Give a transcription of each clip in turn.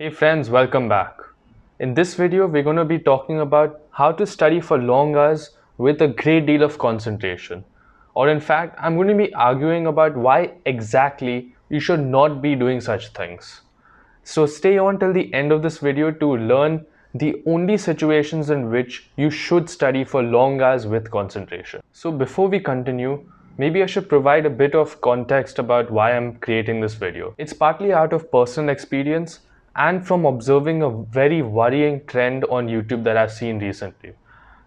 Hey friends, welcome back. In this video, we're going to be talking about how to study for long hours with a great deal of concentration. Or in fact, I'm going to be arguing about why exactly you should not be doing such things. So stay on till the end of this video to learn the only situations in which you should study for long hours with concentration. So before we continue, maybe I should provide a bit of context about why I'm creating this video. It's partly out of personal experience and from observing a very worrying trend on YouTube that I've seen recently.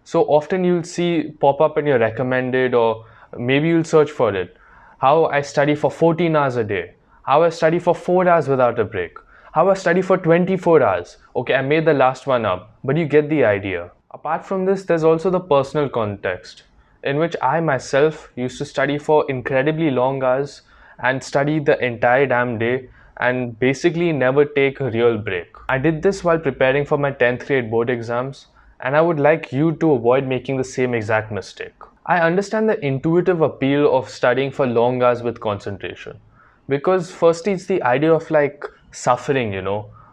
So often you'll see pop up in your recommended, or maybe you'll search for it. How I study for 14 hours a day. How I study for 4 hours without a break. How I study for 24 hours. Okay, I made the last one up, but you get the idea. Apart from this, there's also the personal context, in which I myself used to study for incredibly long hours and study the entire damn day and basically never take a real break. I did this while preparing for my 10th grade board exams, and I would like you to avoid making the same exact mistake. I understand the intuitive appeal of studying for long hours with concentration, because firstly it's the idea of like suffering,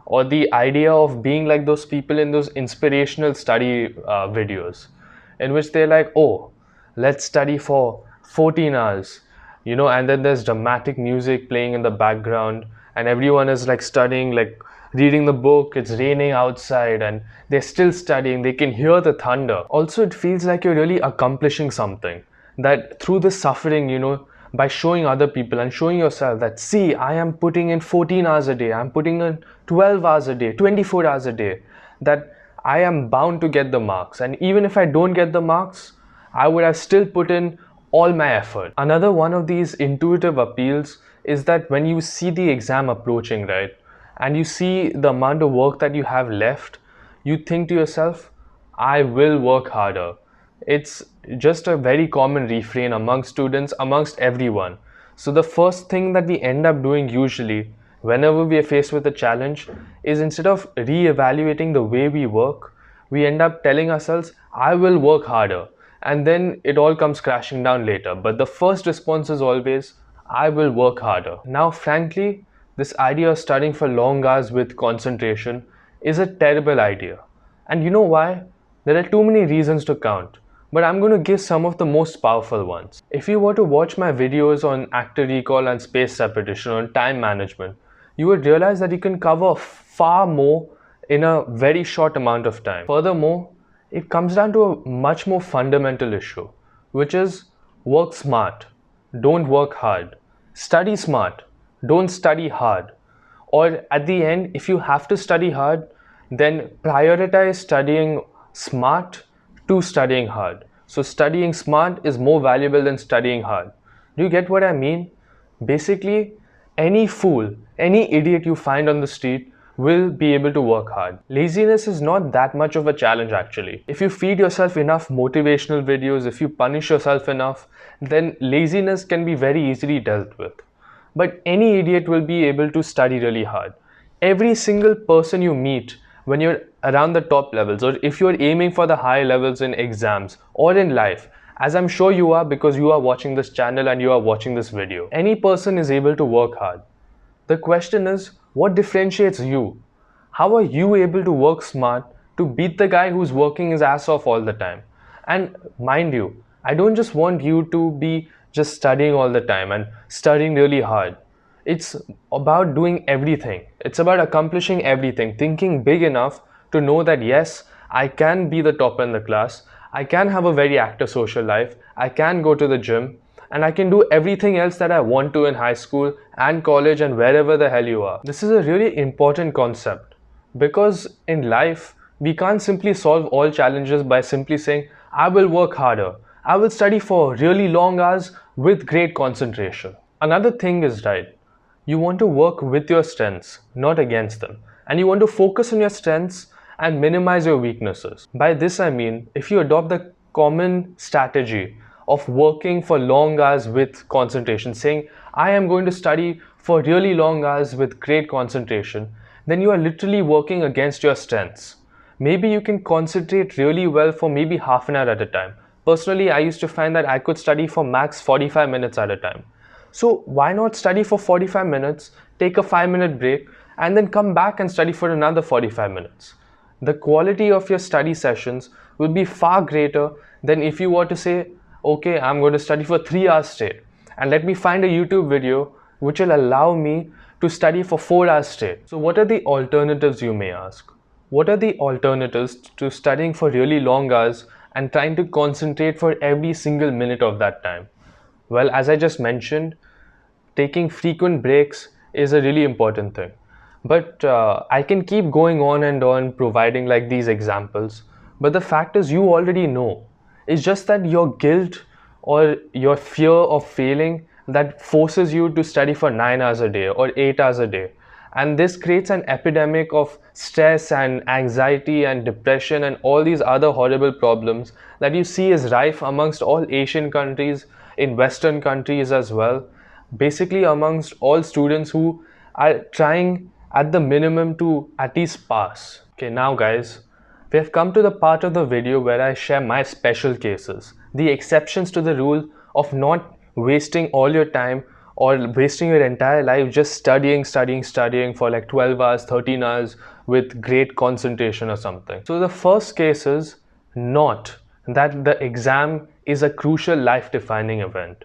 or the idea of being like those people in those inspirational study videos in which they're like, oh, let's study for 14 hours, and then there's dramatic music playing in the background and everyone is like studying, like reading the book, it's raining outside and they're still studying, they can hear the thunder. Also, it feels like you're really accomplishing something, that through the suffering, by showing other people and showing yourself that, see, I am putting in 14 hours a day, I'm putting in 12 hours a day, 24 hours a day, that I am bound to get the marks. And even if I don't get the marks, I would have still put in all my effort. Another one of these intuitive appeals is that when you see the exam approaching, right, and you see the amount of work that you have left, you think to yourself, I will work harder. It's just a very common refrain amongst students, amongst everyone. So the first thing that we end up doing usually whenever we are faced with a challenge is, instead of re-evaluating the way we work, we end up telling ourselves, I will work harder. And then it all comes crashing down later. But the first response is always, I will work harder. Now, frankly, this idea of studying for long hours with concentration is a terrible idea. And you know why? There are too many reasons to count, but I'm going to give some of the most powerful ones. If you were to watch my videos on active recall and spaced repetition on time management, you would realize that you can cover far more in a very short amount of time. Furthermore, it comes down to a much more fundamental issue, which is work smart, don't work hard. Study smart, don't study hard. Or at the end, if you have to study hard, then prioritize studying smart to studying hard. So studying smart is more valuable than studying hard. Do you get what I mean? Basically, any fool, any idiot you find on the street will be able to work hard. Laziness is not that much of a challenge actually. If you feed yourself enough motivational videos, if you punish yourself enough, then laziness can be very easily dealt with. But any idiot will be able to study really hard. Every single person you meet when you're around the top levels, or if you're aiming for the high levels in exams or in life, as I'm sure you are because you are watching this channel and you are watching this video, any person is able to work hard. The question is, what differentiates you? How are you able to work smart to beat the guy who's working his ass off all the time? And mind you, I don't just want you to be just studying all the time and studying really hard. It's about doing everything. It's about accomplishing everything, thinking big enough to know that yes, I can be the top in the class, I can have a very active social life, I can go to the gym, and I can do everything else that I want to in high school and college and wherever the hell you are. This is a really important concept, because in life, we can't simply solve all challenges by simply saying, I will work harder. I will study for really long hours with great concentration. Another thing is, right, you want to work with your strengths, not against them. And you want to focus on your strengths and minimize your weaknesses. By this I mean, if you adopt the common strategy of working for long hours with concentration, saying, I am going to study for really long hours with great concentration, then you are literally working against your strengths. Maybe you can concentrate really well for maybe half an hour at a time. Personally, I used to find that I could study for max 45 minutes at a time. So why not study for 45 minutes, take a 5-minute break, and then come back and study for another 45 minutes. The quality of your study sessions will be far greater than if you were to say, okay, I'm going to study for 3 hours straight, and let me find a YouTube video which will allow me to study for 4 hours straight. So what are the alternatives, you may ask? What are the alternatives to studying for really long hours and trying to concentrate for every single minute of that time? Well, as I just mentioned, taking frequent breaks is a really important thing. But I can keep going on and on providing like these examples. But the fact is, you already know. It's just that your guilt or your fear of failing that forces you to study for 9 hours a day or 8 hours a day. And this creates an epidemic of stress and anxiety and depression and all these other horrible problems that you see is rife amongst all Asian countries, in Western countries as well. Basically amongst all students who are trying at the minimum to at least pass. Okay, now guys, we have come to the part of the video where I share my special cases, the exceptions to the rule of not wasting all your time or wasting your entire life just studying for like 12 hours, 13 hours with great concentration or something. So the first case is not that the exam is a crucial life-defining event.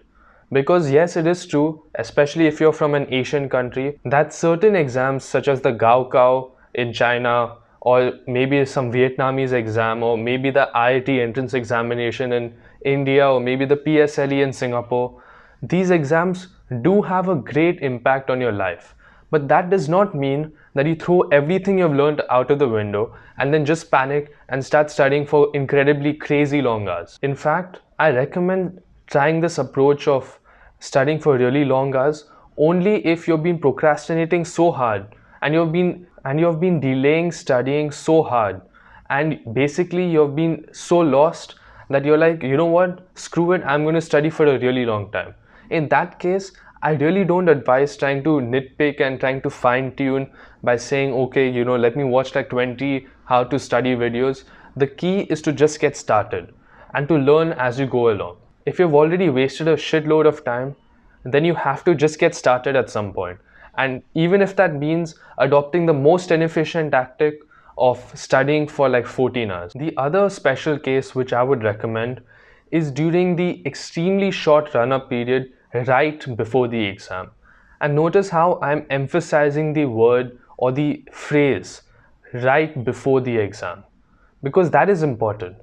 Because yes, it is true, especially if you're from an Asian country, that certain exams such as the Gaokao in China, or maybe some Vietnamese exam, or maybe the IIT entrance examination in India, or maybe the PSLE in Singapore, these exams do have a great impact on your life. But that does not mean that you throw everything you've learned out of the window and then just panic and start studying for incredibly crazy long hours. In fact, I recommend trying this approach of studying for really long hours only if you've been procrastinating so hard and you've been delaying studying so hard, and basically you've been so lost that you're like, you know what, screw it, I'm going to study for a really long time. In that case, I really don't advise trying to nitpick and trying to fine tune by saying, okay, let me watch like 20 how to study videos. The key is to just get started and to learn as you go along. If you've already wasted a shitload of time, then you have to just get started at some point. And even if that means adopting the most inefficient tactic of studying for like 14 hours. The other special case which I would recommend is during the extremely short run-up period right before the exam. And notice how I'm emphasizing the word or the phrase right before the exam, because that is important.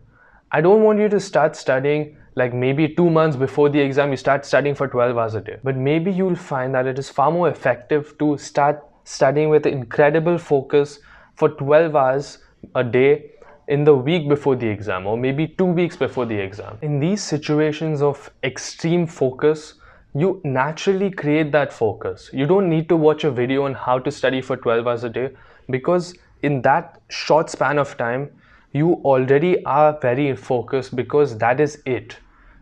I don't want you to start studying like maybe 2 months before the exam you start studying for 12 hours a day. But maybe you'll find that it is far more effective to start studying with incredible focus for 12 hours a day in the week before the exam, or maybe 2 weeks before the exam. In these situations of extreme focus, you naturally create that focus. You don't need to watch a video on how to study for 12 hours a day, because in that short span of time, you already are very focused, because that is it.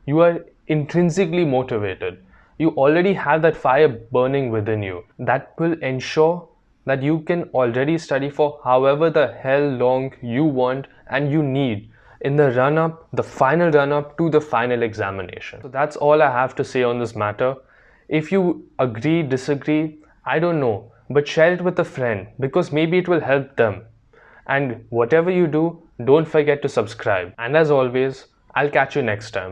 You are intrinsically motivated. You already have that fire burning within you. That will ensure that you can already study for however the hell long you want and you need in the run-up, the final run-up to the final examination. So that's all I have to say on this matter. If you agree, disagree, I don't know, but share it with a friend, because maybe it will help them. And whatever you do, don't forget to subscribe. And as always, I'll catch you next time.